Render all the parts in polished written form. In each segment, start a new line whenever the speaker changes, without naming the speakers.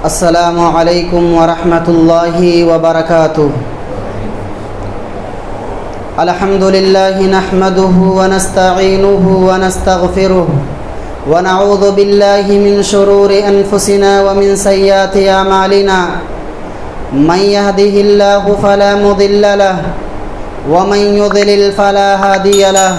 السلام علیکم ورحمۃ اللہ وبرکاتہ۔ الحمد للہ نحمده ونستعینه ونستغفره ونعوذ باللہ من شرور انفسنا ومن سیئات اعمالنا، من يهده اللہ فلا مضل له ومن يضلل فلا هادی له،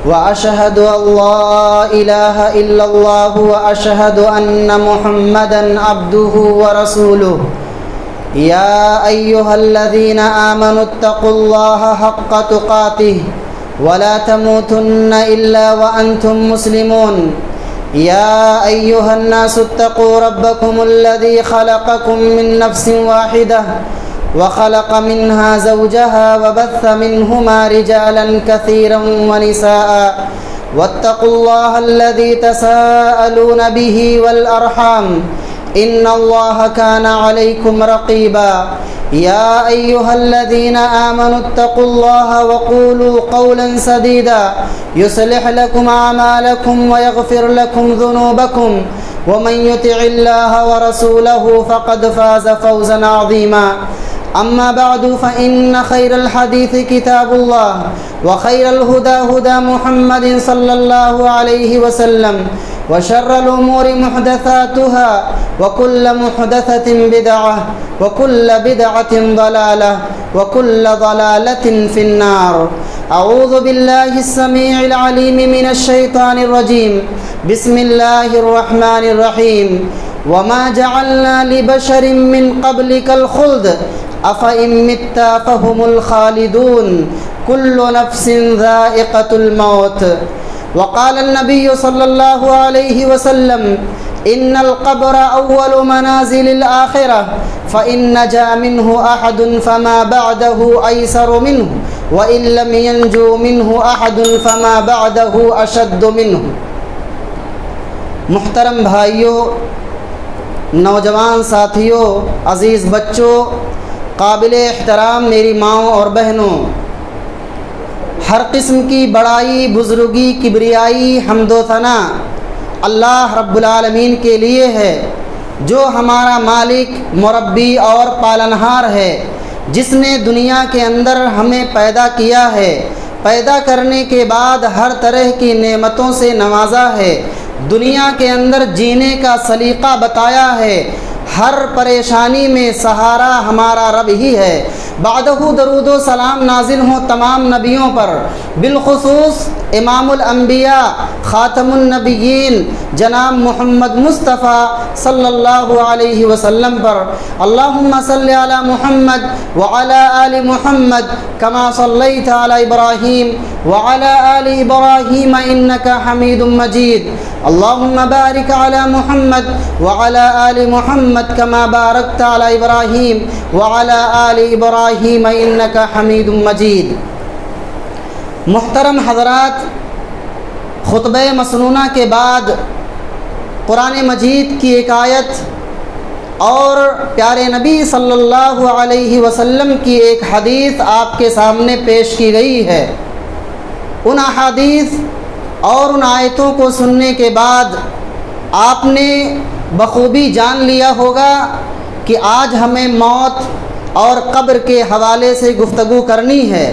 وأشهد أن لا إله إلا الله وأشهد أن محمدا عبده ورسوله يا أيها الذين آمنوا اتقوا الله حق تقاته ولا تموتن إلا وأنتم مسلمون يا أيها الناس اتقوا ربكم الذي خلقكم من نفس واحدة وخلق منها زوجها وبث منهما رجالا كثيرا ونساء واتقوا الله الذي تساءلون به والأرحام إن الله كان عليكم رقيبا يا أيها الذين آمنوا اتقوا الله وقولوا قولا سديدا يصلح لكم أعمالكم ويغفر لكم ذنوبكم ومن يطع الله ورسوله فقد فاز فوزا عظيما أما بعد فإن خير الحديث كتاب الله وخير الهدى هدى محمد صلى الله عليه وسلم وشر الأمور محدثاتها وكل محدثة بدعة وكل بدعة ضلالة وكل ضلالة في النار۔ أعوذ بالله السميع العليم من الشيطان الرجيم، بسم الله الرحمن الرحيم۔ وما جعلنا لبشر من قبلك الخلد أفإن مت فهم الخالدون كل نفس ذائقة الموت۔ وقال النبي صلى الله عليه وسلم إن القبر أول منازل الآخرة فإن نجا منه أحد فما بعده أيسر منه وإن لم ينجو منه أحد فما بعده أشد منه۔ محترم بھائیوں، نوجوان ساتھیوں، عزیز بچوں، قابل احترام میری ماؤں اور بہنوں، ہر قسم کی بڑائی، بزرگی، کبریائی، حمد و ثنا اللہ رب العالمین کے لیے ہے، جو ہمارا مالک، مربی اور پالنہار ہے، جس نے دنیا کے اندر ہمیں پیدا کیا ہے، پیدا کرنے کے بعد ہر طرح کی نعمتوں سے نوازا ہے، دنیا کے اندر جینے کا سلیقہ بتایا ہے، ہر پریشانی میں سہارا ہمارا رب ہی ہے۔ بعدہ درود و سلام نازل ہوں تمام نبیوں پر، بالخصوص امام الانبیاء، خاتم النبیین جناب محمد مصطفیٰ صلی اللہ علیہ وسلم پر۔ اللہم صلی علی محمد وعلی آل محمد کما صلیت علی ابراہیم وعلی آل ابراہیم انک حمید مجید۔ اللہم بارک علی محمد وعلی آل محمد کما بارکت علی ابراہیم وعلی آل ابراہیم انک حمید مجید۔ محترم حضرات، خطبہ مسنونہ کے بعد قرآن مجید کی ایک آیت اور پیارے نبی صلی اللہ علیہ وسلم کی ایک حدیث آپ کے سامنے پیش کی گئی ہے۔ ان احادیث اور ان آیتوں کو سننے کے بعد آپ نے بخوبی جان لیا ہوگا کہ آج ہمیں موت اور قبر کے حوالے سے گفتگو کرنی ہے،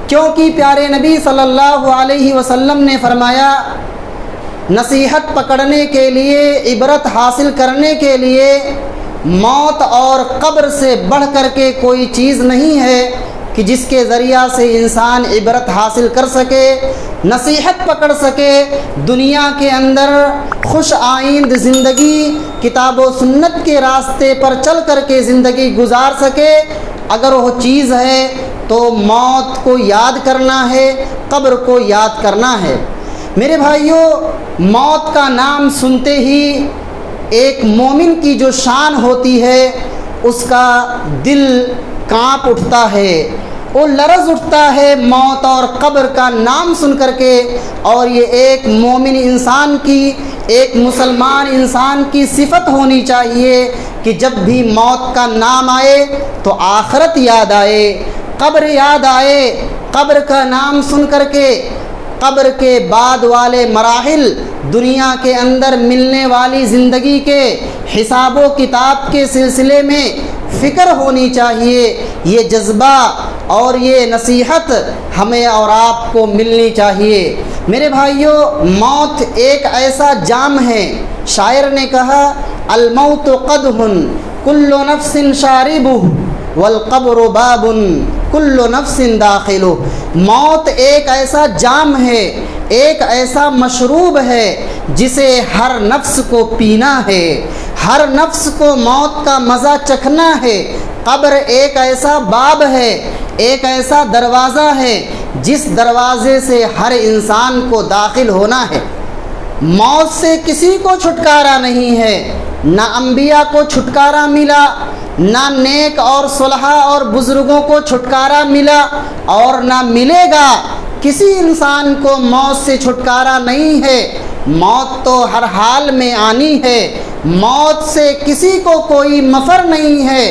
کیونکہ پیارے نبی صلی اللہ علیہ وسلم نے فرمایا نصیحت پکڑنے کے لیے، عبرت حاصل کرنے کے لیے موت اور قبر سے بڑھ کر کے کوئی چیز نہیں ہے کہ جس کے ذریعہ سے انسان عبرت حاصل کر سکے، نصیحت پکڑ سکے، دنیا کے اندر خوش آئند زندگی کتاب و سنت کے راستے پر چل کر کے زندگی گزار سکے۔ اگر وہ چیز ہے تو موت کو یاد کرنا ہے، قبر کو یاد کرنا ہے۔ میرے بھائیوں، موت کا نام سنتے ہی ایک مومن کی جو شان ہوتی ہے اس کا دل کانپ اٹھتا ہے، وہ لرز اٹھتا ہے موت اور قبر کا نام سن کر کے۔ اور یہ ایک مومن انسان کی، ایک مسلمان انسان کی صفت ہونی چاہیے کہ جب بھی موت کا نام آئے تو آخرت یاد آئے، قبر یاد آئے، قبر کا نام سن کر کے قبر کے بعد والے مراحل دنیا کے اندر ملنے والی زندگی کے حساب و کتاب کے سلسلے میں فکر ہونی چاہیے۔ یہ جذبہ اور یہ نصیحت ہمیں اور آپ کو ملنی چاہیے۔ میرے بھائیوں، موت ایک ایسا جام ہے، شاعر نے کہا الموت قدح کل نفس شاربہ والقبر باب کل نفس داخل۔ موت ایک ایسا جام ہے، ایک ایسا مشروب ہے جسے ہر نفس کو پینا ہے، ہر نفس کو موت کا مزہ چکھنا ہے۔ قبر ایک ایسا باب ہے، ایک ایسا دروازہ ہے جس دروازے سے ہر انسان کو داخل ہونا ہے۔ موت سے کسی کو چھٹکارا نہیں ہے، نہ انبیاء کو چھٹکارا ملا، نہ نیک اور صلحاء اور بزرگوں کو چھٹکارا ملا، اور نہ ملے گا۔ کسی انسان کو موت سے چھٹکارا نہیں ہے، موت تو ہر حال میں آنی ہے۔ موت سے کسی کو کوئی مفر نہیں ہے۔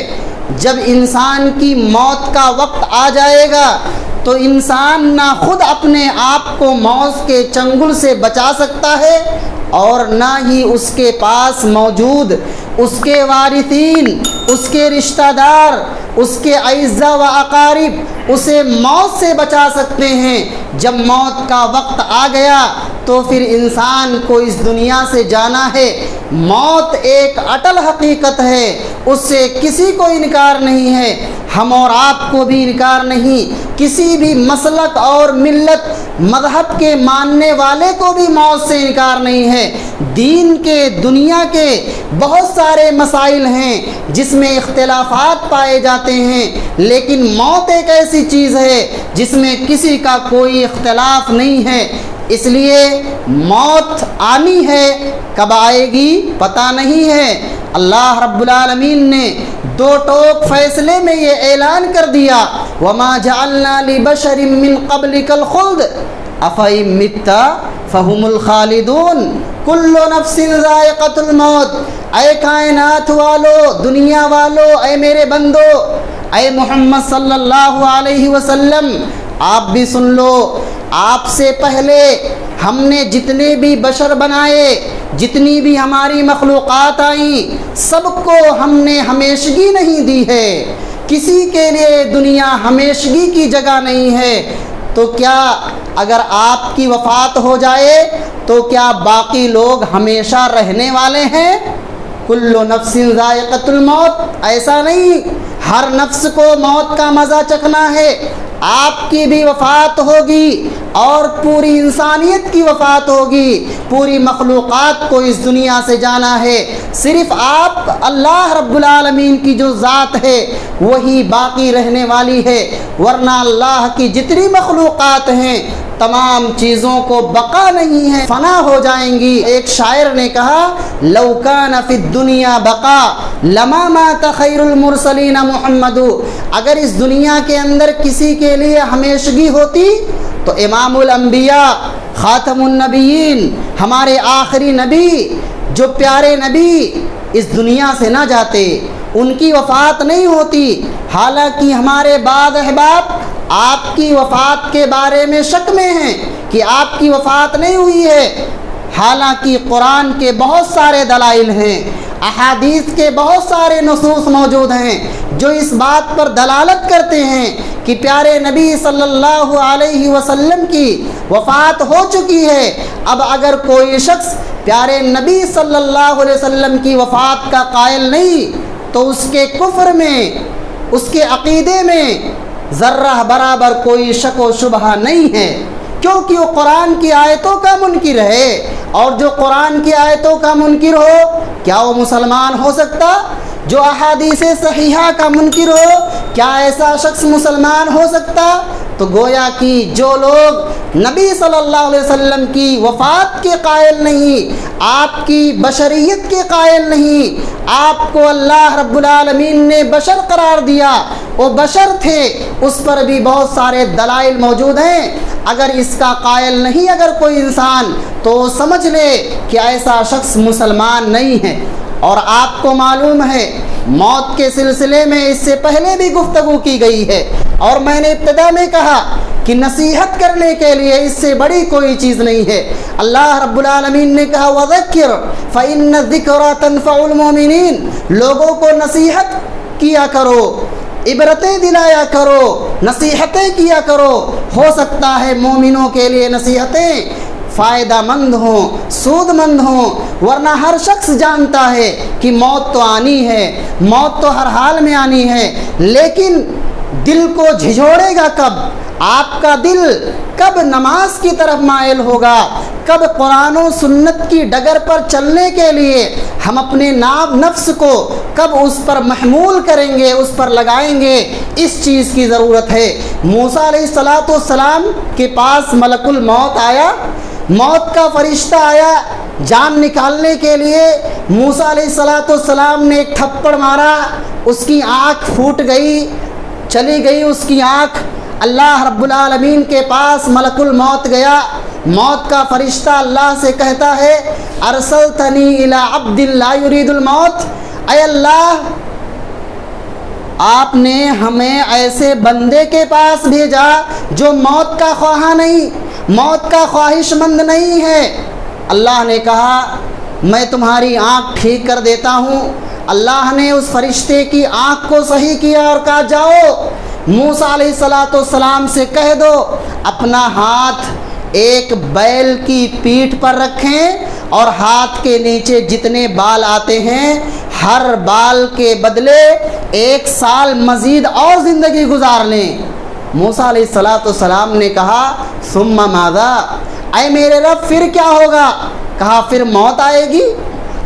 جب انسان کی موت کا وقت آ جائے گا تو انسان نہ خود اپنے آپ کو موت کے چنگل سے بچا سکتا ہے، اور نہ ہی اس کے پاس موجود اس کے وارثین، اس کے رشتہ دار، اس کے اعزاء و اقارب اسے موت سے بچا سکتے ہیں۔ جب موت کا وقت آ گیا تو پھر انسان کو اس دنیا سے جانا ہے۔ موت ایک اٹل حقیقت ہے، اس سے کسی کو انکار نہیں ہے، ہم اور آپ کو بھی انکار نہیں، کسی بھی مسلک اور ملت مذہب کے ماننے والے کو بھی موت سے انکار نہیں ہے۔ دین کے، دنیا کے بہت سارے مسائل ہیں جس میں اختلافات پائے جاتے ہیں، لیکن موت ایک ایسی چیز ہے جس میں کسی کا کوئی اختلاف نہیں ہے۔ اس لیے موت آنی ہے، کب آئے گی پتہ نہیں ہے۔ اللہ رب العالمین نے دو ٹوک فیصلے میں یہ اعلان کر دیا وَمَا جَعَلْنَا لِبَشَرٍ مِّن قَبْلِكَ الْخُلْدَ أَفَإِن مِّتَّ فَهُمُ الْخَالِدُونَ كُلُّ نَفْسٍ ذَائِقَةُ الْمَوْتِ۔ اے کائنات والو، دنیا والو، اے میرے بندو، اے محمد صلی اللہ علیہ وسلم، آپ بھی سن لو، آپ سے پہلے ہم نے جتنے بھی بشر بنائے، جتنی بھی ہماری مخلوقات آئیں، سب کو ہم نے ہمیشگی نہیں دی ہے۔ کسی کے لیے دنیا ہمیشگی کی جگہ نہیں ہے۔ تو کیا اگر آپ کی وفات ہو جائے تو کیا باقی لوگ ہمیشہ رہنے والے ہیں؟ کل نفس ذائقۃ الموت، ایسا نہیں، ہر نفس کو موت کا مزہ چکھنا ہے۔ آپ کی بھی وفات ہوگی اور پوری انسانیت کی وفات ہوگی، پوری مخلوقات کو اس دنیا سے جانا ہے۔ صرف آپ اللہ رب العالمین کی جو ذات ہے وہی باقی رہنے والی ہے، ورنہ اللہ کی جتنی مخلوقات ہیں تمام چیزوں کو بقا نہیں ہے، فنا ہو جائیں گی۔ ایک شاعر نے کہا لو کان فی الدنیا بقا لما مات خیر المرسلین محمد۔ اگر اس دنیا کے اندر کسی کے لیے ہمیشگی ہوتی تو امام الانبیاء، خاتم النبیین، ہمارے آخری نبی، جو پیارے نبی اس دنیا سے نہ جاتے، ان کی وفات نہیں ہوتی۔ حالانکہ ہمارے بعض احباب آپ کی وفات کے بارے میں شک میں ہیں کہ آپ کی وفات نہیں ہوئی ہے، حالانکہ قرآن کے بہت سارے دلائل ہیں، احادیث کے بہت سارے نصوص موجود ہیں جو اس بات پر دلالت کرتے ہیں کہ پیارے نبی صلی اللہ علیہ وسلم کی وفات ہو چکی ہے۔ اب اگر کوئی شخص پیارے نبی صلی اللہ علیہ وسلم کی وفات کا قائل نہیں تو اس کے کفر میں، اس کے عقیدے میں ذرہ برابر کوئی شک و شبہ نہیں ہے، کیونکہ وہ قرآن کی آیتوں کا منکر ہے، اور جو قرآن کی آیتوں کا منکر ہو کیا وہ مسلمان ہو سکتا؟ جو احادیث صحیحہ کا منکر ہو کیا ایسا شخص مسلمان ہو سکتا؟ تو گویا کہ جو لوگ نبی صلی اللہ علیہ وسلم کی وفات کے قائل نہیں، آپ کی بشریت کے قائل نہیں، آپ کو اللہ رب العالمین نے بشر قرار دیا، وہ بشر تھے، اس پر بھی بہت سارے دلائل موجود ہیں۔ اگر اس کا قائل نہیں اگر کوئی انسان تو سمجھ لے کہ ایسا شخص مسلمان نہیں ہے۔ اور آپ کو معلوم ہے موت کے سلسلے میں اس سے پہلے بھی گفتگو کی گئی ہے، اور میں نے ابتدا میں کہا کہ کہ نصیحت کرنے کے لیے اس سے بڑی کوئی چیز نہیں ہے۔ اللہ رب العالمین نے کہا وَذَكِّرْ فَإِنَّ الذِّكْرَىٰ تَنفَعُ الْمُؤْمِنِينَ، لوگوں کو نصیحت کیا کرو، عبرتیں دلایا کرو، نصیحتیں کیا کرو، ہو سکتا ہے مومنوں کے لیے نصیحتیں فائدہ مند ہوں، سود مند ہوں، ورنہ ہر شخص جانتا ہے کہ موت تو آنی ہے، موت تو ہر حال میں آنی ہے، لیکن دل کو جھجھوڑے گا کب؟ آپ کا دل کب نماز کی طرف مائل ہوگا؟ کب قرآن و سنت کی ڈگر پر چلنے کے لیے ہم اپنے نفس کو کب اس پر محمول کریں گے، اس پر لگائیں گے؟ اس چیز کی ضرورت ہے۔ موسیٰ علیہ السلام کے پاس ملک الموت آیا، موت کا فرشتہ آیا جان نکالنے کے لیے۔ موسیٰ علیہ السلام نے ایک تھپڑ مارا، اس کی آنکھ پھوٹ گئی، چلی گئی اس کی آنکھ۔ اللہ رب العالمین کے پاس ملک الموت گیا، موت کا فرشتہ اللہ سے کہتا ہے ارسلتنی الی عبد لا یرید الموت، اے اللہ آپ نے ہمیں ایسے بندے کے پاس بھیجا جو موت کا خواہاں نہیں، موت کا خواہش مند نہیں ہے۔ اللہ نے کہا میں تمہاری آنکھ ٹھیک کر دیتا ہوں۔ اللہ نے اس فرشتے کی آنکھ کو صحیح کیا اور کہا جاؤ موسیٰ علیہ السلام سے کہہ دو اپنا ہاتھ ایک بیل کی پیٹھ پر رکھیں اور ہاتھ کے نیچے جتنے بال آتے ہیں ہر بال کے بدلے 1 سال مزید اور زندگی گزار لیں۔ موسیٰ علیہ السلام نے کہا ثم ماذا، اے میرے رب پھر کیا ہوگا؟ کہا پھر موت آئے گی۔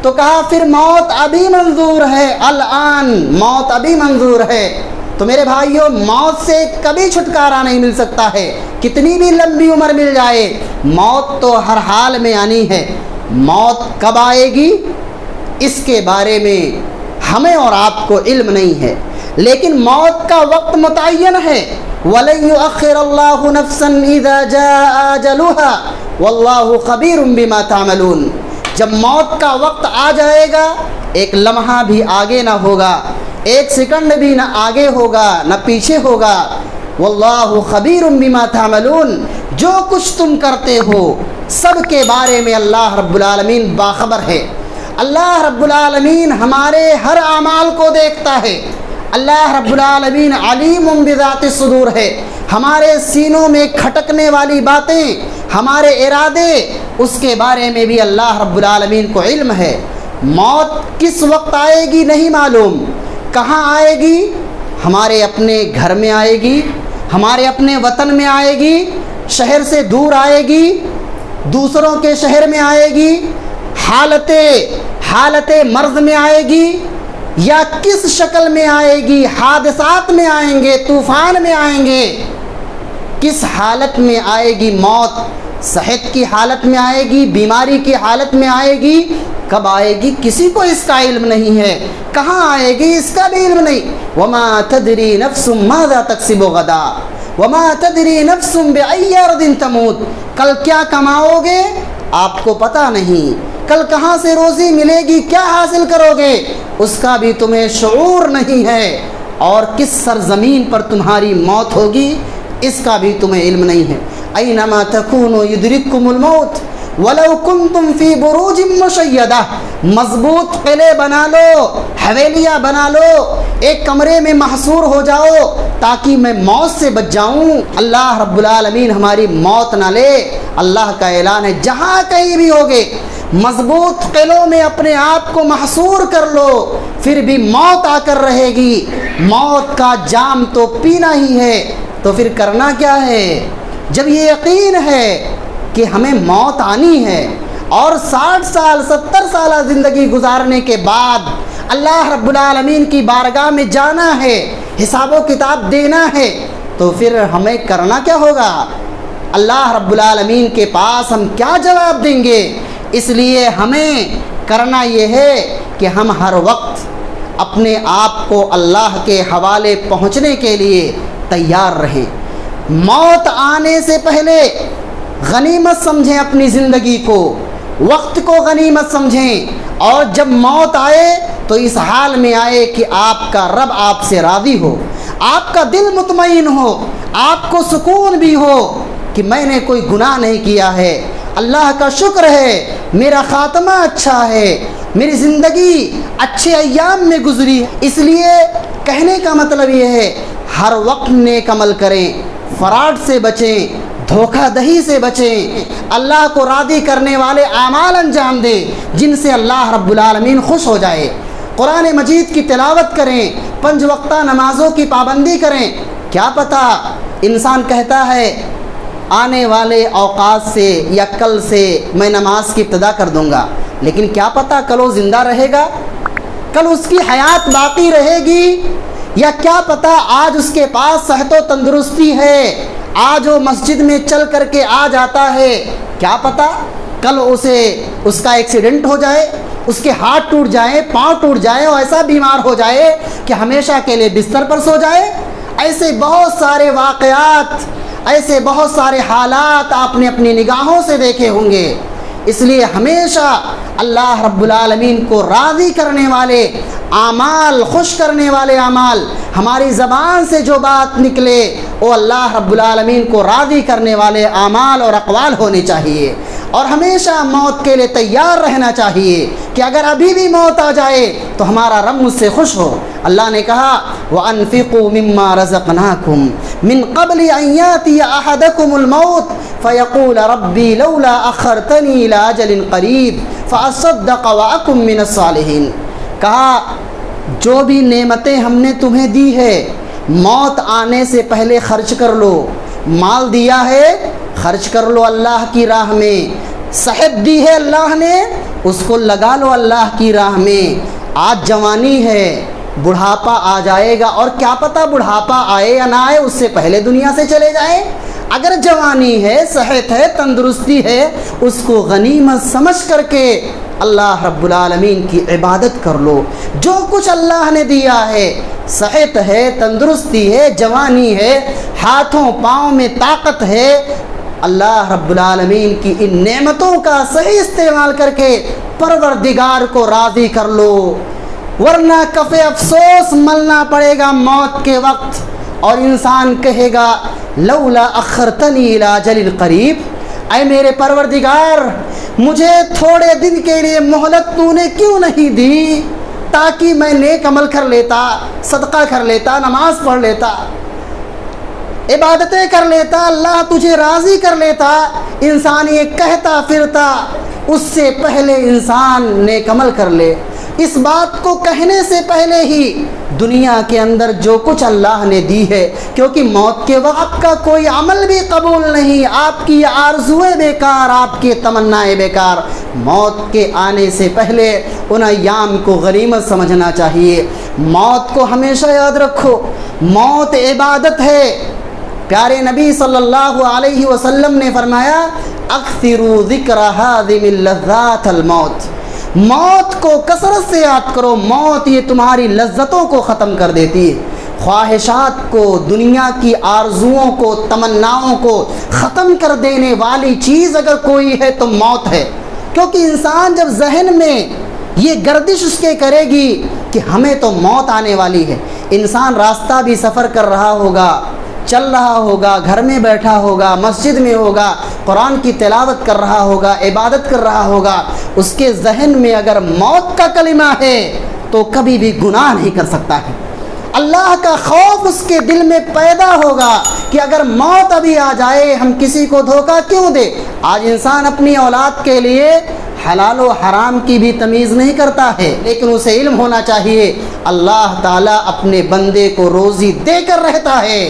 تو کہا پھر موت ابھی منظور ہے، الآن موت ابھی منظور ہے۔ تو میرے بھائیوں موت سے کبھی چھٹکارا نہیں مل سکتا ہے، کتنی بھی لمبی عمر مل جائے موت تو ہر حال میں آنی ہے۔ موت کب آئے گی اس کے بارے میں ہمیں اور آپ کو علم نہیں ہے، لیکن موت کا وقت متعین ہے۔ وَلَن يُؤَخِّرَ اللَّهُ نَفْسًا إِذَا جَاءَ أَجَلُهَا وَاللَّهُ خَبِيرٌ بِمَا تَعْمَلُونَ، جب موت کا وقت آ جائے گا ایک لمحہ بھی آگے نہ ہوگا، ایک سیکنڈ بھی نہ آگے ہوگا نہ پیچھے ہوگا۔ واللہ خبیر بما تعملون، جو کچھ تم کرتے ہو سب کے بارے میں اللہ رب العالمین باخبر ہے۔ اللہ رب العالمین ہمارے ہر اعمال کو دیکھتا ہے۔ اللہ رب العالمین علیم بذات الصدور ہے، ہمارے سینوں میں کھٹکنے والی باتیں، ہمارے ارادے، اس کے بارے میں بھی اللہ رب العالمین کو علم ہے۔ موت کس وقت آئے گی نہیں معلوم، کہاں آئے گی؟ ہمارے اپنے گھر میں آئے گی، ہمارے اپنے وطن میں آئے گی، شہر سے دور آئے گی، دوسروں کے شہر میں آئے گی، حالت مرض میں آئے گی، یا کس شکل میں آئے گی؟ حادثات میں آئیں گے، طوفان میں آئیں گے، کس حالت میں آئے گی موت؟ صحت کی حالت میں آئے گی، بیماری کی حالت میں آئے گی، کب آئے گی کسی کو اس کا علم نہیں ہے، کہاں آئے گی اس کا بھی علم نہیں۔ وما تدری نفس ماذا تکسب غدا وما تدری نفس بأی ارض تموت، کل کیا کماؤ گے آپ کو پتہ نہیں، کل کہاں سے روزی ملے گی، کیا حاصل کرو گے اس کا بھی تمہیں شعور نہیں ہے، اور کس سرزمین پر تمہاری موت ہوگی اس کا بھی تمہیں علم نہیں ہے۔ اینما تکونوا یدرککم الموت ولو کنتم فی بروج مشیدہ، مضبوط قلعے بنا لو، حویلیاں بنا لو، ایک کمرے میں محصور ہو جاؤ تاکہ میں موت سے بچ جاؤں۔ اللہ رب العالمین ہماری موت نہ لے۔ اللہ کا اعلان ہے جہاں کہیں بھی ہوگے مضبوط قلعوں میں اپنے آپ کو محصور کر لو، پھر بھی موت آ کر رہے گی۔ موت کا جام تو پینا ہی ہے، تو پھر کرنا کیا ہے؟ جب یہ یقین ہے کہ ہمیں موت آنی ہے اور 60 سال 70 سالہ زندگی گزارنے کے بعد اللہ رب العالمین کی بارگاہ میں جانا ہے، حساب و کتاب دینا ہے، تو پھر ہمیں کرنا کیا ہوگا؟ اللہ رب العالمین کے پاس ہم کیا جواب دیں گے؟ اس لیے ہمیں کرنا یہ ہے کہ ہم ہر وقت اپنے آپ کو اللہ کے حوالے پہنچنے کے لیے تیار رہیں۔ موت آنے سے پہلے غنیمت سمجھیں اپنی زندگی کو، وقت کو غنیمت سمجھیں، اور جب موت آئے تو اس حال میں آئے کہ آپ کا رب آپ سے راضی ہو، آپ کا دل مطمئن ہو، آپ کو سکون بھی ہو کہ میں نے کوئی گناہ نہیں کیا ہے، اللہ کا شکر ہے میرا خاتمہ اچھا ہے، میری زندگی اچھے ایام میں گزری۔ اس لیے کہنے کا مطلب یہ ہے ہر وقت نیک عمل کریں، فراڈ سے بچیں، دھوکہ دہی سے بچیں، اللہ کو راضی کرنے والے اعمال انجام دیں جن سے اللہ رب العالمین خوش ہو جائے۔ قرآن مجید کی تلاوت کریں، 5 وقتہ نمازوں کی پابندی کریں۔ کیا پتہ انسان کہتا ہے آنے والے اوقات سے یا کل سے میں نماز کی ابتدا کر دوں گا، لیکن کیا پتہ کل وہ زندہ رہے گا، کل اس کی حیات باقی رہے گی، یا کیا پتہ آج اس کے پاس صحت و تندرستی ہے، آج وہ مسجد میں چل کر کے آ جاتا ہے، کیا پتہ کل اس کا ایکسیڈنٹ ہو جائے، اس کے ہاتھ ٹوٹ جائیں، پاؤں ٹوٹ جائیں، اور ایسا بیمار ہو جائے کہ ہمیشہ کے لیے بستر پر سو جائے۔ ایسے بہت سارے واقعات، ایسے بہت سارے حالات آپ نے اپنی نگاہوں سے دیکھے ہوں گے۔ اس لیے ہمیشہ اللہ رب العالمین کو راضی کرنے والے اعمال، خوش کرنے والے اعمال، ہماری زبان سے جو بات نکلے وہ اللہ رب العالمین کو راضی کرنے والے اعمال اور اقوال ہونے چاہیے، اور ہمیشہ موت کے لیے تیار رہنا چاہیے کہ اگر ابھی بھی موت آ جائے تو ہمارا رب مجھ سے خوش ہو۔ اللہ نے کہا وَأَنفِقُوا مِمَّا رَزَقْنَاكُمْ مِنْ قَبْلِ أَنْ يَأْتِيَ أَحَدَكُمُ الْمَوْتُ فَيَقُولَ رَبِّي لَوْلَا أَخَّرْتَنِي إِلَىٰ أَجَلٍ قَرِيبٍ فَأَصَّدَّقَ وَأَكُن مِّنَ الصَّالِحِينَ۔ کہا جو بھی نعمتیں ہم نے تمہیں دی ہے موت آنے سے پہلے خرچ کر لو، مال دیا ہے خرچ کر لو اللہ کی راہ میں، صحت دی ہے اللہ نے اس کو لگا لو اللہ کی راہ میں۔ آج جوانی ہے، بڑھاپا آ جائے گا، اور کیا پتہ بڑھاپا آئے یا نہ آئے، اس سے پہلے دنیا سے چلے جائیں۔ اگر جوانی ہے، صحت ہے، تندرستی ہے، اس کو غنیمت سمجھ کر کے اللہ رب العالمین کی عبادت کر لو۔ جو کچھ اللہ نے دیا ہے، صحت ہے، تندرستی ہے، جوانی ہے، ہاتھوں پاؤں میں طاقت ہے، اللہ رب العالمین کی ان نعمتوں کا صحیح استعمال کر کے پروردگار کو راضی کر لو، ورنہ کف افسوس ملنا پڑے گا موت کے وقت، اور انسان کہے گا لولا اخرتنی الی اجل قریب، اے میرے پروردگار مجھے تھوڑے دن کے لیے مہلت تو نے کیوں نہیں دی تاکہ میں نیک عمل کر لیتا، صدقہ کر لیتا، نماز پڑھ لیتا، عبادتیں کر لیتا، اللہ تجھے راضی کر لیتا۔ انسان یہ کہتا پھرتا، اس سے پہلے انسان نیک عمل کر لے۔ اس بات کو کہنے سے پہلے ہی دنیا کے اندر جو کچھ اللہ نے دی ہے، کیونکہ موت کے وقت کا کوئی عمل بھی قبول نہیں، آپ کی آرزویں بیکار، آپ کی تمنائیں بیکار۔ موت کے آنے سے پہلے ان ایام کو غنیمت سمجھنا چاہیے۔ موت کو ہمیشہ یاد رکھو، موت عبادت ہے۔ پیارے نبی صلی اللہ علیہ وسلم نے فرمایا اکثروا ذکر ہاذم اللذات الموت، موت کو کثرت سے یاد کرو، موت یہ تمہاری لذتوں کو ختم کر دیتی ہے، خواہشات کو، دنیا کی آرزوؤں کو، تمناؤں کو ختم کر دینے والی چیز اگر کوئی ہے تو موت ہے۔ کیونکہ انسان جب ذہن میں یہ گردش اس کے کرے گی کہ ہمیں تو موت آنے والی ہے، انسان راستہ بھی سفر کر رہا ہوگا، چل رہا ہوگا، گھر میں بیٹھا ہوگا، مسجد میں ہوگا، قرآن کی تلاوت کر رہا ہوگا، عبادت کر رہا ہوگا، اس کے ذہن میں اگر موت کا کلمہ ہے تو کبھی بھی گناہ نہیں کر سکتا ہے۔ اللہ کا خوف اس کے دل میں پیدا ہوگا کہ اگر موت ابھی آ جائے ہم کسی کو دھوکہ کیوں دے۔ آج انسان اپنی اولاد کے لیے حلال و حرام کی بھی تمیز نہیں کرتا ہے، لیکن اسے علم ہونا چاہیے اللہ تعالیٰ اپنے بندے کو روزی دے کر رہتا ہے،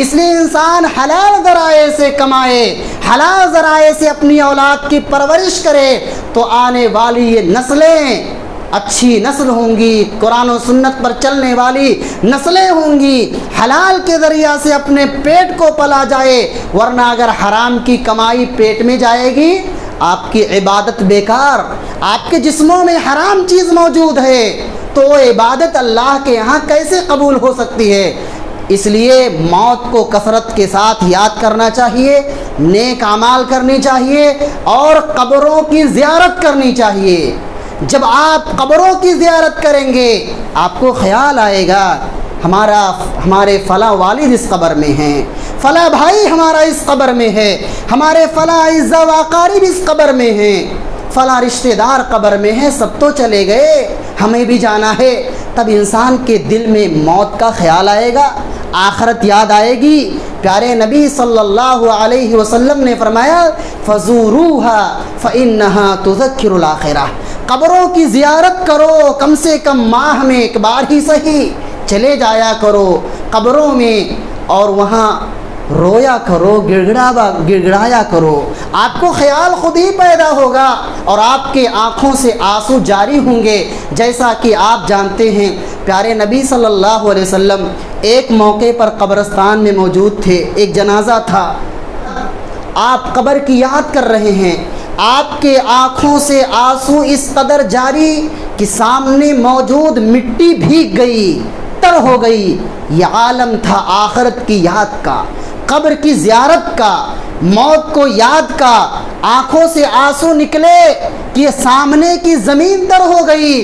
اس لیے انسان حلال ذرائع سے کمائے، حلال ذرائع سے اپنی اولاد کی پرورش کرے تو آنے والی یہ نسلیں اچھی نسل ہوں گی، قرآن و سنت پر چلنے والی نسلیں ہوں گی، حلال کے ذریعہ سے اپنے پیٹ کو پلا جائے، ورنہ اگر حرام کی کمائی پیٹ میں جائے گی آپ کی عبادت بیکار، آپ کے جسموں میں حرام چیز موجود ہے تو وہ عبادت اللہ کے یہاں کیسے قبول ہو سکتی ہے۔ اس لیے موت کو کثرت کے ساتھ یاد کرنا چاہیے، نیک اعمال کرنی چاہیے اور قبروں کی زیارت کرنی چاہیے۔ جب آپ قبروں کی زیارت کریں گے آپ کو خیال آئے گا ہمارے فلاں والد اس قبر میں ہیں، فلاں بھائی ہمارا اس قبر میں ہے، ہمارے فلاں اعزا و اقارب اس قبر میں ہیں، فلاں رشتہ دار قبر میں ہیں، سب تو چلے گئے، ہمیں بھی جانا ہے۔ تب انسان کے دل میں موت کا خیال آئے گا، آخرت یاد آئے گی۔ پیارے نبی صلی اللہ علیہ وسلم نے فرمایا فَزُورُوهَا فَإِنَّهَا تُذَكِّرُ الْآخِرَةَ، قبروں کی زیارت کرو، کم سے کم ماہ میں ایک بار ہی صحیح چلے جایا کرو قبروں میں، اور وہاں رویا کرو، گڑگڑایا کرو، آپ کو خیال خود ہی پیدا ہوگا اور آپ کے آنکھوں سے آنسو جاری ہوں گے۔ جیسا کہ آپ جانتے ہیں پیارے نبی صلی اللہ علیہ وسلم ایک موقع پر قبرستان میں موجود تھے، ایک جنازہ تھا، آپ قبر کی یاد کر رہے ہیں، آپ کے آنکھوں سے آنسو اس قدر جاری کہ سامنے موجود مٹی بھیگ گئی، تر ہو گئی۔ یہ عالم تھا آخرت کی یاد کا، قبر کی زیارت کا، موت کو یاد کا۔ آنکھوں سے آنسو نکلے کہ سامنے کی زمین تر ہو گئی۔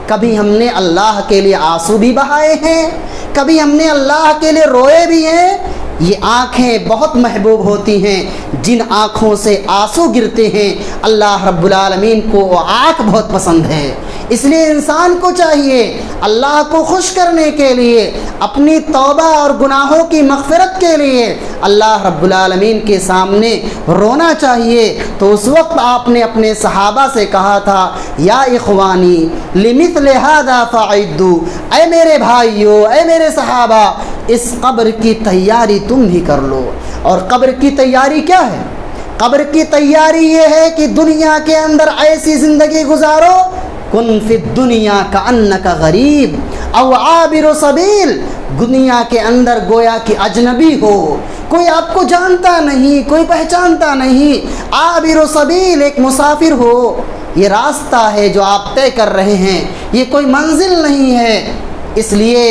کبھی ہم نے اللہ کے لیے آنسو بھی بہائے ہیں، کبھی ہم نے اللہ کے لیے روئے بھی ہیں۔ یہ آنکھیں بہت محبوب ہوتی ہیں، جن آنکھوں سے آنسو گرتے ہیں اللہ رب العالمین کو وہ آنکھ بہت پسند ہے۔ اس لیے انسان کو چاہیے اللہ کو خوش کرنے کے لیے، اپنی توبہ اور گناہوں کی مغفرت کے لیے اللہ رب العالمین کے سامنے رونا چاہیے۔ تو اس وقت آپ نے اپنے صحابہ سے کہا تھا یا اخوانی لمثل ھذا فاعدوا، اے میرے بھائیو، اے میرے صحابہ، اس قبر کی تیاری تم بھی کر لو۔ اور قبر کی تیاری کیا ہے؟ قبر کی تیاری یہ ہے کہ دنیا کے اندر ایسی زندگی گزارو کن فی الدنیا کأنک غریب او عابر سبیل، دنیا کے اندر گویا کہ اجنبی ہو، کوئی آپ کو جانتا نہیں، کوئی پہچانتا نہیں، عابر سبیل، ایک مسافر ہو۔ یہ راستہ ہے جو آپ طے کر رہے ہیں، یہ کوئی منزل نہیں ہے۔ اس لیے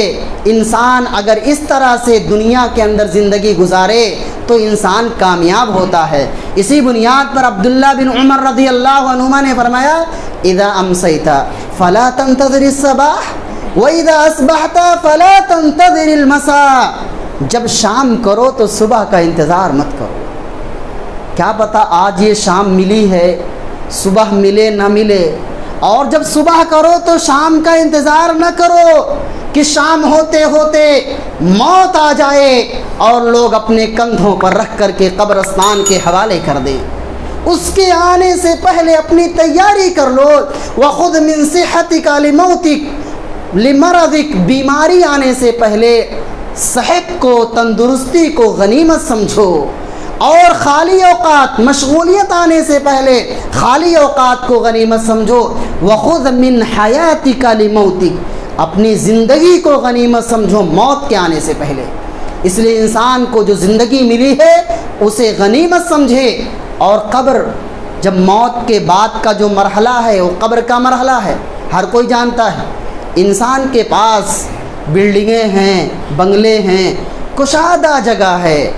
انسان اگر اس طرح سے دنیا کے اندر زندگی گزارے تو انسان کامیاب ہوتا ہے۔ اسی بنیاد پر عبداللہ بن عمر رضی اللہ عنہما نے فرمایا اذا امسیت فلا تنتظر الصباح واذا اصبحت فلا تنتظر المساء، جب شام کرو تو صبح کا انتظار مت کرو۔ کیا پتہ آج یہ شام ملی ہے، صبح ملے نہ ملے، اور جب صبح کرو تو شام کا انتظار نہ کرو کہ شام ہوتے ہوتے موت آ جائے اور لوگ اپنے کندھوں پر رکھ کر کے قبرستان کے حوالے کر دیں۔ اس کے آنے سے پہلے اپنی تیاری کر لو۔ وَخُذْ مِنْ صِحَّتِكَ لِمَوْتِكَ، لِمَرَضِكَ، بیماری آنے سے پہلے صحت کو، تندرستی کو غنیمت سمجھو، اور خالی اوقات، مشغولیت آنے سے پہلے خالی اوقات کو غنیمت سمجھو۔ وَخُذْ مِنْ حَيَاتِكَ لِمَوْتِكَ، اپنی زندگی کو غنیمت سمجھو موت کے آنے سے پہلے۔ اس لیے انسان کو جو زندگی ملی ہے اسے غنیمت سمجھے۔ اور قبر، جب موت کے بعد کا جو مرحلہ ہے وہ قبر کا مرحلہ ہے، ہر کوئی جانتا ہے۔ انسان کے پاس بلڈنگیں ہیں، بنگلے ہیں، کشادہ جگہ ہے،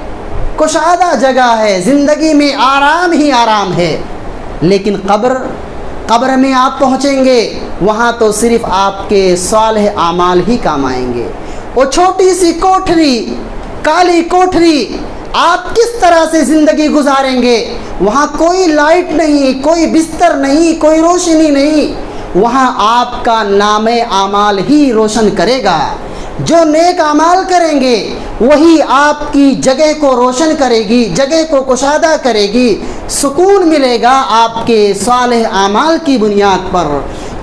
کشادہ جگہ ہے، زندگی میں آرام ہی آرام ہے۔ لیکن قبر میں آپ پہنچیں گے، وہاں تو صرف آپ کے صالح اعمال ہی کام آئیں گے۔ وہ چھوٹی سی کوٹھری، کالی کوٹھری، آپ کس طرح سے زندگی گزاریں گے؟ وہاں کوئی لائٹ نہیں، کوئی بستر نہیں، کوئی روشنی نہیں، وہاں آپ کا نام اعمال ہی روشن کرے گا۔ جو نیک اعمال کریں گے وہی آپ کی جگہ کو روشن کرے گی، جگہ کو کشادہ کرے گی، سکون ملے گا آپ کے صالح اعمال کی بنیاد پر۔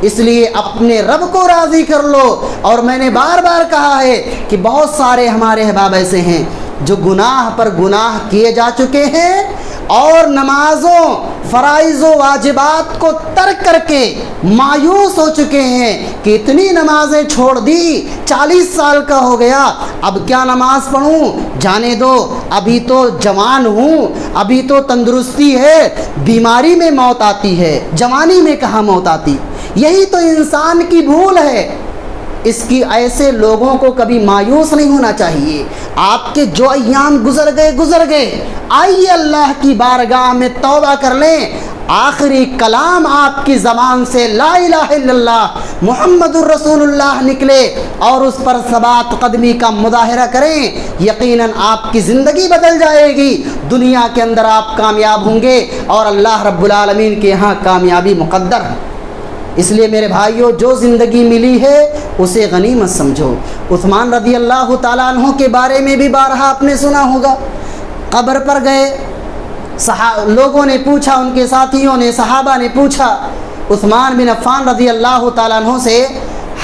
اس لیے اپنے رب کو راضی کر لو۔ اور میں نے بار بار کہا ہے کہ بہت سارے ہمارے احباب ایسے ہیں جو گناہ پر گناہ کیے جا چکے ہیں اور نمازوں، فرائض و واجبات کو ترک کر کے مایوس ہو چکے ہیں کہ اتنی نمازیں چھوڑ دی، 40 سال کا ہو گیا، اب کیا نماز پڑھوں، جانے دو، ابھی تو جوان ہوں، ابھی تو تندرستی ہے، بیماری میں موت آتی ہے، جوانی میں کہاں موت آتی۔ یہی تو انسان کی بھول ہے۔ اس کی ایسے لوگوں کو کبھی مایوس نہیں ہونا چاہیے۔ آپ کے جو ایام گزر گئے، آئیے اللہ کی بارگاہ میں توبہ کر لیں، آخری کلام آپ کی زبان سے لا الہ الا اللہ محمد الرسول اللہ نکلے اور اس پر ثبات قدمی کا مظاہرہ کریں، یقیناً آپ کی زندگی بدل جائے گی، دنیا کے اندر آپ کامیاب ہوں گے اور اللہ رب العالمین کے ہاں کامیابی مقدر ہے۔ اس لیے میرے بھائیوں، جو زندگی ملی ہے اسے غنیمت سمجھو۔ عثمان رضی اللہ تعالیٰ عنہ کے بارے میں بھی بارہا آپ نے سنا ہوگا، قبر پر گئے، لوگوں نے پوچھا، ان کے ساتھیوں نے، صحابہ نے پوچھا عثمان بن عفان رضی اللہ تعالیٰ عنہ سے،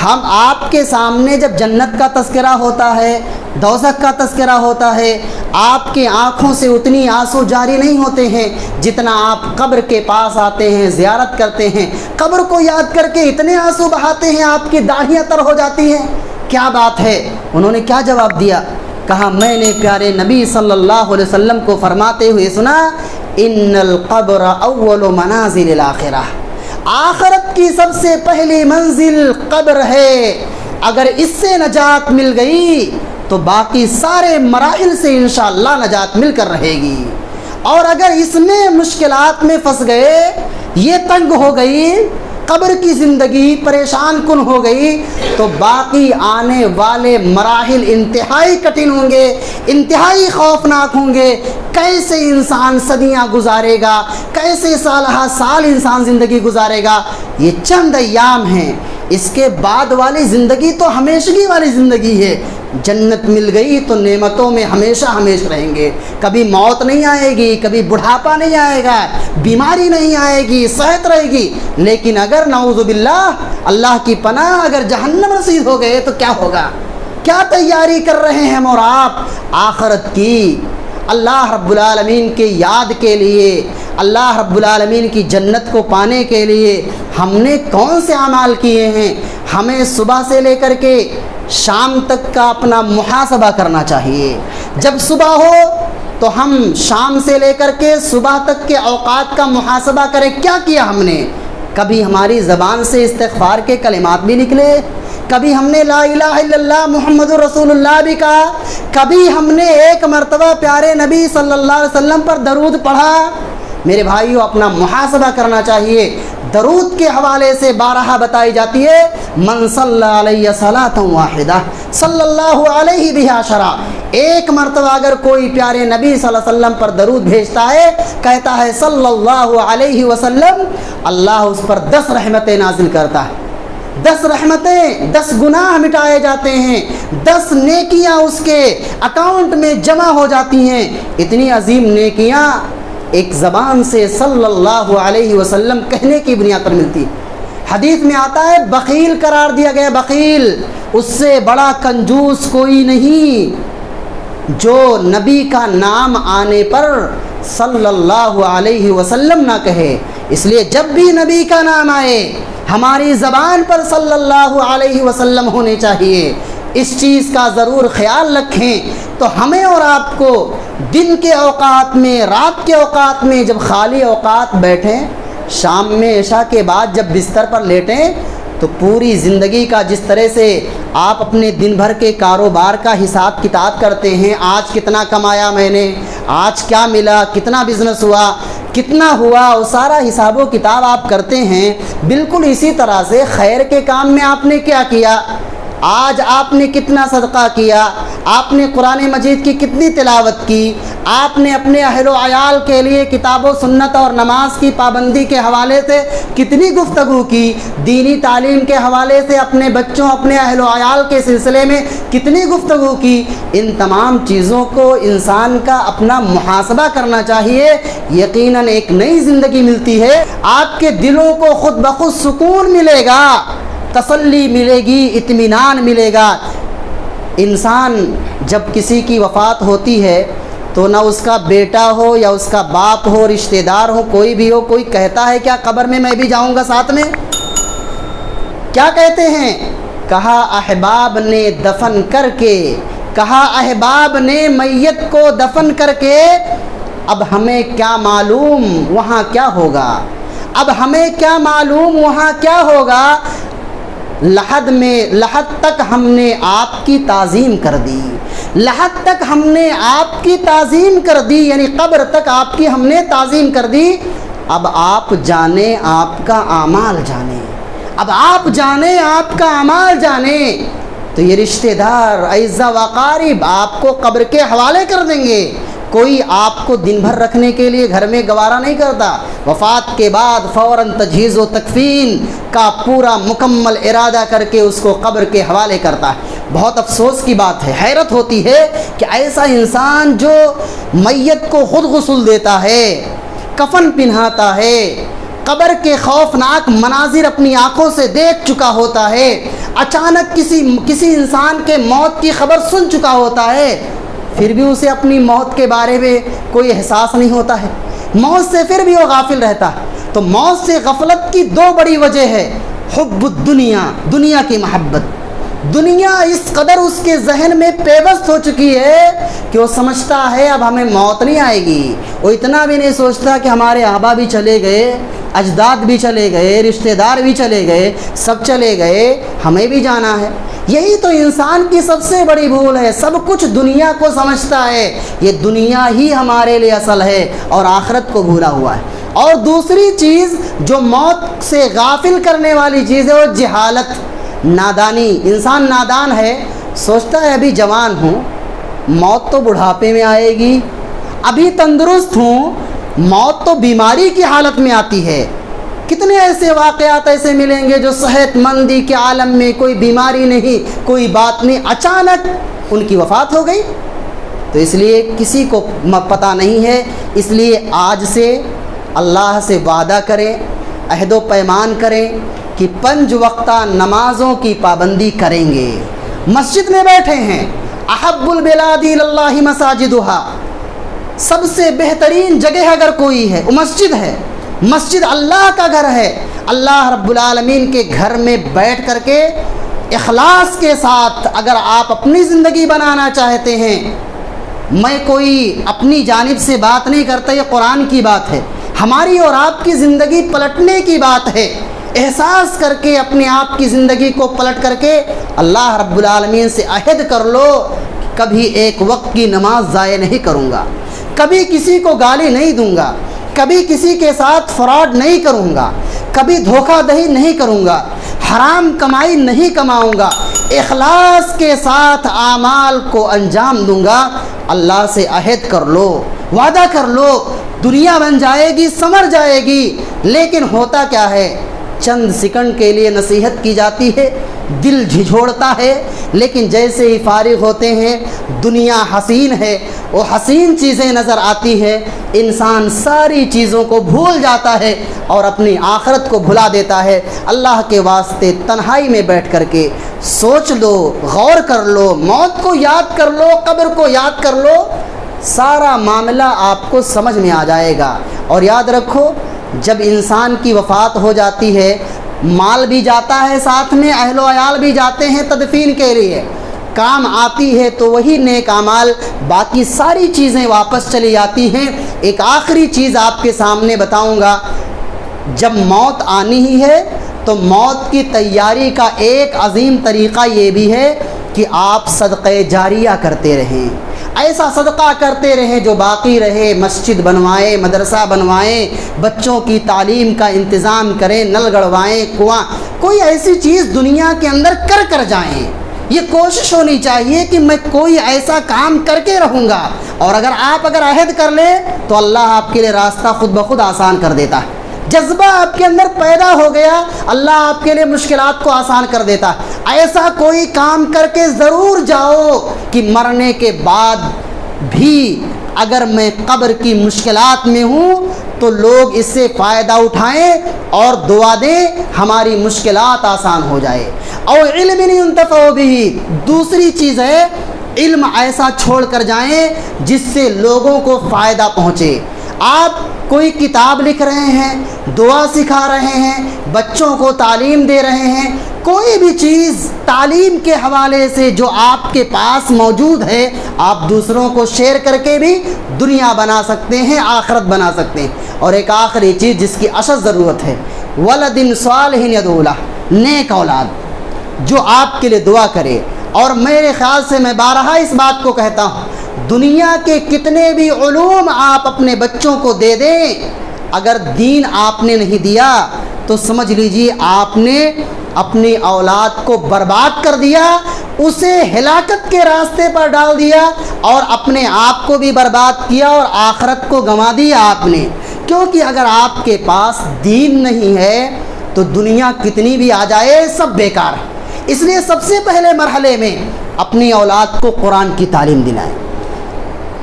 ہم آپ کے سامنے جب جنت کا تذکرہ ہوتا ہے، دوزخ کا تذکرہ ہوتا ہے، آپ کی آنکھوں سے اتنی آنسو جاری نہیں ہوتے ہیں جتنا آپ قبر کے پاس آتے ہیں، زیارت کرتے ہیں، قبر کو یاد کر کے اتنے آنسو بہاتے ہیں آپ کی داڑھیاں تر ہو جاتی ہیں، کیا بات ہے؟ انہوں نے کیا جواب دیا؟ کہا میں نے پیارے نبی صلی اللہ علیہ وسلم کو فرماتے ہوئے سنا، ان القبر اول منازل الآخرہ، آخرت کی سب سے پہلی منزل قبر ہے، اگر اس سے نجات مل گئی تو باقی سارے مراحل سے انشاءاللہ نجات مل کر رہے گی، اور اگر اس میں مشکلات میں پھنس گئے، یہ تنگ ہو گئی، قبر کی زندگی پریشان کن ہو گئی، تو باقی آنے والے مراحل انتہائی کٹھن ہوں گے، انتہائی خوفناک ہوں گے۔ کیسے انسان صدیاں گزارے گا، کیسے سالہ سال انسان زندگی گزارے گا؟ یہ چند ایام ہیں، اس کے بعد والی زندگی تو ہمیشگی والی زندگی ہے۔ جنت مل گئی تو نعمتوں میں ہمیشہ ہمیشہ رہیں گے، کبھی موت نہیں آئے گی، کبھی بڑھاپا نہیں آئے گا، بیماری نہیں آئے گی، صحت رہے گی۔ لیکن اگر نعوذ باللہ، اللہ کی پناہ، اگر جہنم رسید ہو گئے تو کیا ہوگا؟ کیا تیاری کر رہے ہیں ہم اور آپ آخرت کی؟ اللہ رب العالمین کے یاد کے لیے، اللہ رب العالمین کی جنت کو پانے کے لیے ہم نے کون سے اعمال کیے ہیں؟ ہمیں صبح سے لے کر کے شام تک کا اپنا محاسبہ کرنا چاہیے۔ جب صبح ہو تو ہم شام سے لے کر کے صبح تک کے اوقات کا محاسبہ کریں، کیا کیا ہم نے؟ کبھی ہماری زبان سے استغفار کے کلمات بھی نکلے، کبھی ہم نے لا الہ الا اللہ محمد رسول اللہ بھی کہا، کبھی ہم نے ایک مرتبہ پیارے نبی صلی اللہ علیہ وسلم پر درود پڑھا؟ میرے بھائیوں، اپنا محاسبہ کرنا چاہیے۔ درود کے حوالے سے بارہا بتائی جاتی ہے، من صلی علیہ صلاۃ واحدہ صلی اللہ علیہ بہا عشرہ، ایک مرتبہ اگر کوئی پیارے نبی صلی اللہ علیہ وسلم پر درود بھیجتا ہے، کہتا ہے صلی اللہ علیہ وسلم، اللہ اس پر 10 رحمتیں نازل کرتا ہے، 10 رحمتیں، 10 گناہ مٹائے جاتے ہیں، 10 نیکیاں اس کے اکاؤنٹ میں جمع ہو جاتی ہیں۔ اتنی عظیم نیکیاں ایک زبان سے صلی اللہ علیہ وسلم کہنے کی بنیاد پر ملتی۔ حدیث میں آتا ہے بخیل قرار دیا گیا، بخیل، اس سے بڑا کنجوس کوئی نہیں جو نبی کا نام آنے پر صلی اللہ علیہ وسلم نہ کہے۔ اس لیے جب بھی نبی کا نام آئے ہماری زبان پر صلی اللہ علیہ وسلم ہونے چاہیے۔ اس چیز کا ضرور خیال رکھیں تو ہمیں اور آپ کو دن کے اوقات میں، رات کے اوقات میں، جب خالی اوقات بیٹھیں، شام میں عشاء کے بعد جب بستر پر لیٹیں، تو پوری زندگی کا جس طرح سے آپ اپنے دن بھر کے کاروبار کا حساب کتاب کرتے ہیں، آج کتنا کمایا میں نے، آج کیا ملا، کتنا بزنس ہوا، کتنا ہوا، وہ سارا حساب و کتاب آپ کرتے ہیں، بالکل اسی طرح سے خیر کے کام میں آپ نے کیا کیا، آج آپ نے کتنا صدقہ کیا، آپ نے قرآن مجید کی کتنی تلاوت کی، آپ نے اپنے اہل و عیال کے لیے کتاب و سنت اور نماز کی پابندی کے حوالے سے کتنی گفتگو کی، دینی تعلیم کے حوالے سے اپنے بچوں، اپنے اہل و عیال کے سلسلے میں کتنی گفتگو کی۔ ان تمام چیزوں کو انسان کا اپنا محاسبہ کرنا چاہیے۔ یقیناً ایک نئی زندگی ملتی ہے، آپ کے دلوں کو خود بخود سکون ملے گا، تسلی ملے گی، اطمینان ملے گا۔ انسان جب کسی کی وفات ہوتی ہے تو نہ اس کا بیٹا ہو یا اس کا باپ ہو، رشتہ دار ہو، کوئی بھی ہو، کوئی کہتا ہے کیا قبر میں میں بھی جاؤں گا ساتھ میں؟ کیا کہتے ہیں؟ کہا احباب نے دفن کر کے، کہا احباب نے میت کو دفن کر کے، اب ہمیں کیا معلوم وہاں کیا ہوگا، اب ہمیں کیا معلوم وہاں کیا ہوگا۔ لحد تک ہم نے آپ کی تعظیم کر دی، لحد تک ہم نے آپ کی تعظیم کر دی، یعنی قبر تک آپ کی ہم نے تعظیم کر دی، اب آپ جانیں آپ کا اعمال جانیں، اب آپ جانیں آپ کا اعمال جانیں، تو یہ رشتہ دار اعزا و اقارب آپ کو قبر کے حوالے کر دیں گے۔ کوئی آپ کو دن بھر رکھنے کے لیے گھر میں گوارا نہیں کرتا، وفات کے بعد فوراً تجہیز و تکفین کا پورا مکمل ارادہ کر کے اس کو قبر کے حوالے کرتا ہے۔ بہت افسوس کی بات ہے، حیرت ہوتی ہے کہ ایسا انسان جو میت کو خود غسل دیتا ہے، کفن پہناتا ہے، قبر کے خوفناک مناظر اپنی آنکھوں سے دیکھ چکا ہوتا ہے، اچانک کسی انسان کے موت کی خبر سن چکا ہوتا ہے، پھر بھی اسے اپنی موت کے بارے میں کوئی احساس نہیں ہوتا ہے، موت سے پھر بھی وہ غافل رہتا ہے۔ تو موت سے غفلت کی دو بڑی وجہ ہے، حب الدنیا، دنیا کی محبت۔ دنیا اس قدر اس کے ذہن میں پیوست ہو چکی ہے کہ وہ سمجھتا ہے اب ہمیں موت نہیں آئے گی۔ وہ اتنا بھی نہیں سوچتا کہ ہمارے آبا بھی چلے گئے، اجداد بھی چلے گئے، رشتہ دار بھی چلے گئے، سب چلے گئے، ہمیں بھی جانا ہے۔ یہی تو انسان کی سب سے بڑی بھول ہے، سب کچھ دنیا کو سمجھتا ہے، یہ دنیا ہی ہمارے لیے اصل ہے اور آخرت کو بھولا ہوا ہے۔ اور دوسری چیز جو موت سے غافل کرنے والی چیز ہے وہ جہالت، نادانی۔ انسان نادان ہے، سوچتا ہے ابھی جوان ہوں، موت تو بڑھاپے میں آئے گی، ابھی تندرست ہوں، موت تو بیماری کی حالت میں آتی ہے۔ کتنے ایسے واقعات ایسے ملیں گے جو صحت مندی کے عالم میں کوئی بیماری نہیں، کوئی بات نہیں، اچانک ان کی وفات ہو گئی۔ تو اس لیے کسی کو پتہ نہیں ہے، اس لیے آج سے اللہ سے وعدہ کریں، عہد و پیمان کریں کہ 5 وقتہ نمازوں کی پابندی کریں گے۔ مسجد میں بیٹھے ہیں، احب البلاد اللہ مساجدہا، سب سے بہترین جگہ اگر کوئی ہے وہ مسجد ہے۔ مسجد اللہ کا گھر ہے، اللہ رب العالمین کے گھر میں بیٹھ کر کے اخلاص کے ساتھ اگر آپ اپنی زندگی بنانا چاہتے ہیں، میں کوئی اپنی جانب سے بات نہیں کرتا، یہ قرآن کی بات ہے، ہماری اور آپ کی زندگی پلٹنے کی بات ہے۔ احساس کر کے اپنے آپ کی زندگی کو پلٹ کر کے اللہ رب العالمین سے عہد کر لو، کبھی ایک وقت کی نماز ضائع نہیں کروں گا، کبھی کسی کو گالی نہیں دوں گا، کبھی کسی کے ساتھ فراڈ نہیں کروں گا، کبھی دھوکہ دہی نہیں کروں گا، حرام کمائی نہیں کماؤں گا، اخلاص کے ساتھ اعمال کو انجام دوں گا۔ اللہ سے عہد کر لو، وعدہ کر لو، دنیا بن جائے گی، سنور جائے گی، لیکن ہوتا کیا ہے، چند سیکنڈ کے لیے نصیحت کی جاتی ہے، دل جھنجھوڑتا ہے، لیکن جیسے ہی فارغ ہوتے ہیں دنیا حسین ہے، وہ حسین چیزیں نظر آتی ہے، انسان ساری چیزوں کو بھول جاتا ہے اور اپنی آخرت کو بھلا دیتا ہے۔ اللہ کے واسطے تنہائی میں بیٹھ کر کے سوچ لو، غور کر لو، موت کو یاد کر لو، قبر کو یاد کر لو، سارا معاملہ آپ کو سمجھ میں آ جائے گا۔ اور یاد رکھو، جب انسان کی وفات ہو جاتی ہے، مال بھی جاتا ہے، ساتھ میں اہل و عیال بھی جاتے ہیں تدفین کے لیے، کام آتی ہے تو وہی نیک اعمال، باقی ساری چیزیں واپس چلی جاتی ہیں۔ ایک آخری چیز آپ کے سامنے بتاؤں گا، جب موت آنی ہی ہے تو موت کی تیاری کا ایک عظیم طریقہ یہ بھی ہے کہ آپ صدقہ جاریہ کرتے رہیں، ایسا صدقہ کرتے رہیں جو باقی رہے، مسجد بنوائیں، مدرسہ بنوائیں، بچوں کی تعلیم کا انتظام کریں، نل گڑوائیں، کنواں، کوئی ایسی چیز دنیا کے اندر کر جائیں۔ یہ کوشش ہونی چاہیے کہ میں کوئی ایسا کام کر کے رہوں گا، اور اگر عہد کر لیں تو اللہ آپ کے لیے راستہ خود بخود آسان کر دیتا ہے۔ جذبہ آپ کے اندر پیدا ہو گیا، اللہ آپ کے لیے مشکلات کو آسان کر دیتا ہے۔ ایسا کوئی کام کر کے ضرور جاؤ کہ مرنے کے بعد بھی اگر میں قبر کی مشکلات میں ہوں تو لوگ اس سے فائدہ اٹھائیں اور دعا دیں، ہماری مشکلات آسان ہو جائے۔ اور علم ينتفع به، دوسری چیز ہے علم ایسا چھوڑ کر جائیں جس سے لوگوں کو فائدہ پہنچے۔ آپ کوئی کتاب لکھ رہے ہیں، دعا سکھا رہے ہیں، بچوں کو تعلیم دے رہے ہیں، کوئی بھی چیز تعلیم کے حوالے سے جو آپ کے پاس موجود ہے، آپ دوسروں کو شیئر کر کے بھی دنیا بنا سکتے ہیں، آخرت بنا سکتے ہیں۔ اور ایک آخری چیز جس کی اشد ضرورت ہے، ولد صالح یدعو لہ، نیک اولاد جو آپ کے لیے دعا کرے۔ اور میرے خیال سے میں بارہا اس بات کو کہتا ہوں، دنیا کے کتنے بھی علوم آپ اپنے بچوں کو دے دیں، اگر دین آپ نے نہیں دیا تو سمجھ لیجیے آپ نے اپنی اولاد کو برباد کر دیا، اسے ہلاکت کے راستے پر ڈال دیا اور اپنے آپ کو بھی برباد کیا اور آخرت کو گنوا دیا آپ نے۔ کیونکہ اگر آپ کے پاس دین نہیں ہے تو دنیا کتنی بھی آ جائے سب بیکار ہے۔ اس لیے سب سے پہلے مرحلے میں اپنی اولاد کو قرآن کی تعلیم دلائیں،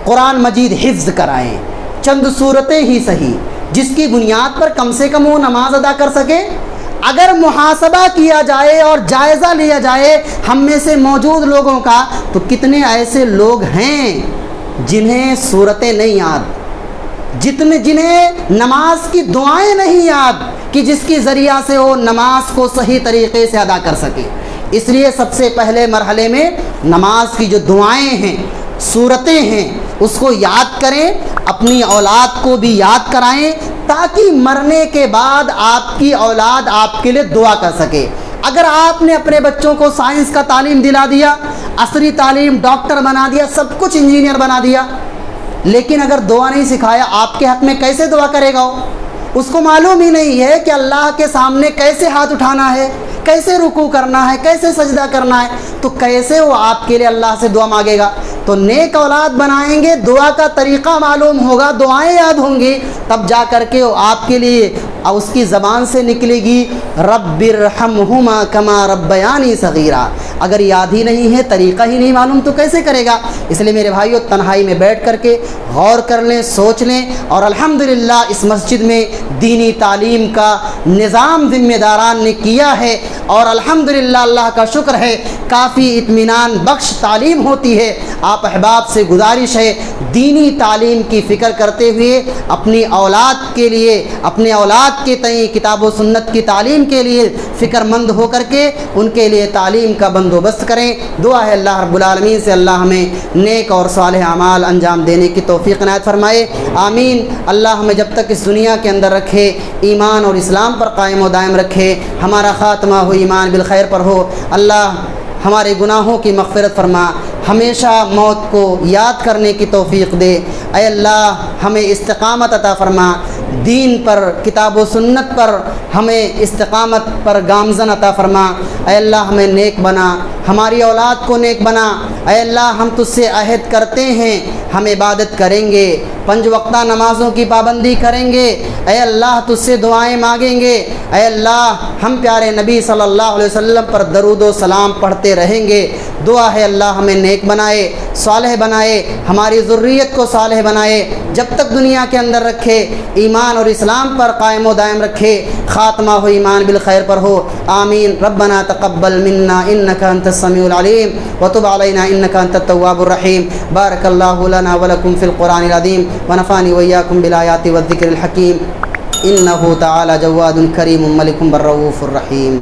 قرآن مجید حفظ کرائیں، چند صورتیں ہی صحیح جس کی بنیاد پر کم سے کم وہ نماز ادا کر سکے۔ اگر محاسبہ کیا جائے اور جائزہ لیا جائے ہم میں سے موجود لوگوں کا، تو کتنے ایسے لوگ ہیں جنہیں صورتیں نہیں یاد، جنہیں نماز کی دعائیں نہیں یاد کہ جس کی ذریعہ سے وہ نماز کو صحیح طریقے سے ادا کر سکے۔ اس لیے سب سے پہلے مرحلے میں نماز کی جو دعائیں ہیں، صورتیں ہیں، اس کو یاد کریں، اپنی اولاد کو بھی یاد کرائیں تاکہ مرنے کے بعد آپ کی اولاد آپ کے لیے دعا کر سکے۔ اگر آپ نے اپنے بچوں کو سائنس کا تعلیم دلا دیا، عصری تعلیم، ڈاکٹر بنا دیا، سب کچھ انجینئر بنا دیا، لیکن اگر دعا نہیں سکھایا آپ کے حق میں کیسے دعا کرے گا؟ اس کو معلوم ہی نہیں ہے کہ اللہ کے سامنے کیسے ہاتھ اٹھانا ہے، کیسے رکوع کرنا ہے، کیسے سجدہ کرنا ہے، تو کیسے وہ آپ کے لیے اللہ سے دعا مانگے گا؟ تو نیک اولاد بنائیں گے، دعا کا طریقہ معلوم ہوگا، دعائیں یاد ہوں گی، تب جا کر کے وہ آپ کے لیے اور اس کی زبان سے نکلے گی رب ارحمہما کما ربیانی صغیرا۔ اگر یاد ہی نہیں ہے، طریقہ ہی نہیں معلوم، تو کیسے کرے گا؟ اس لیے میرے بھائیو، تنہائی میں بیٹھ کر کے غور کر لیں، سوچ لیں، اور الحمدللہ اس مسجد میں دینی تعلیم کا نظام ذمہ داران نے کیا ہے، اور الحمدللہ اللہ کا شکر ہے کافی اطمینان بخش تعلیم ہوتی ہے۔ آپ احباب سے گزارش ہے دینی تعلیم کی فکر کرتے ہوئے اپنی اولاد کے لیے، اپنے اولاد کے تئیں کتاب و سنت کی تعلیم کے لیے فکر مند ہو کر کے ان کے لیے تعلیم کا بندوبست کریں۔ دعا ہے اللہ رب العالمین سے اللہ ہمیں نیک اور صالح اعمال انجام دینے کی توفیق عنایت فرمائے، آمین۔ اللہ ہمیں جب تک اس دنیا کے اندر رکھے ایمان اور اسلام پر قائم و دائم رکھے، ہمارا خاتمہ ہو ایمان بالخیر پر ہو۔ اللہ ہمارے گناہوں کی مغفرت فرما، ہمیشہ موت کو یاد کرنے کی توفیق دے۔ اے اللہ ہمیں استقامت عطا فرما، دین پر، کتاب و سنت پر ہمیں استقامت پر گامزن عطا فرما۔ اے اللہ ہمیں نیک بنا، ہماری اولاد کو نیک بنا۔ اے اللہ ہم تجھ سے عہد کرتے ہیں ہم عبادت کریں گے، 5 وقتہ نمازوں کی پابندی کریں گے، اے اللہ تجھ سے دعائیں مانگیں گے، اے اللہ ہم پیارے نبی صلی اللہ علیہ وسلم پر درود و سلام پڑھتے رہیں گے۔ دعا ہے اللہ ہمیں نیک بنائے، صالح بنائے، ہماری ذریت کو صالح بنائے، جب تک دنیا کے اندر رکھے ایمان اور اسلام پر قائم و دائم رکھے، خاتمہ ہو ایمان بالخیر پر ہو، آمین۔ ربنا تقبل منا انک انت السمیع العلیم وتب علینا انک انت التواب الرحیم۔ بارک اللہ لنا ولکم فی القرآن العظیم ونفعنی وإیاکم بالآیات والذکر الحکیم، انہ تعالی جواد کریم ملک بر رؤوف الرحیم۔